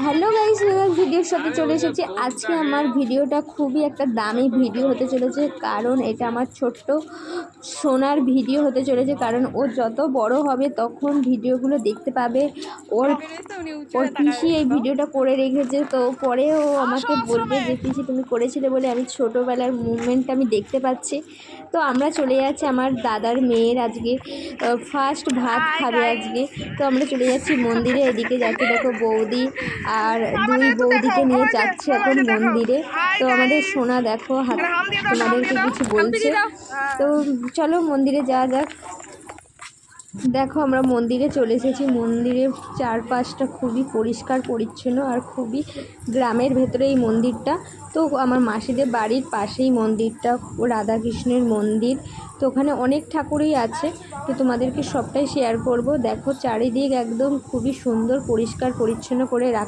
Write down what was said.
Hello guys, ভিডিওর সাথে চলে এসেছি। আজকে আমার ভিডিওটা খুবই একটা দামি ভিডিও হতে চলেছে, কারণ এটা আমার ছোট্ট সোনার ভিডিও হতে চলেছে। কারণ ও যত বড় হবে তখন ভিডিওগুলো দেখতে পাবে। ওর ওর পিসি এই ভিডিওটা করে রেখেছে, তো পরে ও আমাকে বলবে যে পিসি তুমি করেছিলে বলে আমি ছোটোবেলার মুভমেন্টটা আমি দেখতে পাচ্ছি। তো আমরা চলে যাচ্ছি, আমার দাদার মেয়ের আজকে ফার্স্ট ভাত খাবে আজকে। তো আমরা চলে যাচ্ছি মন্দিরে। এদিকে যাচ্ছে দেখো বৌদি আর দুই বৌদিকে নিয়ে যাচ্ছে এখন মন্দিরে। তো আমাদের সোনা দেখো হাত তোমাদেরকে কিছু বলছে। তো চলো মন্দিরে যাওয়া যাক। দেখো আমরা মন্দিরে চলে এসেছি। মন্দিরের চারপাশটা খুবই পরিষ্কার পরিচ্ছন্ন আর খুবই গ্রামের ভেতরে এই মন্দিরটা। তো আমার মাসিদের বাড়ির পাশেই মন্দিরটা, রাধাকৃষ্ণের মন্দির। তো ওখানে অনেক ঠাকুরই আছে, তো তোমাদেরকে সবটাই শেয়ার করব। দেখো চারিদিক একদম খুবই সুন্দর পরিষ্কার পরিচ্ছন্ন করে রাখা।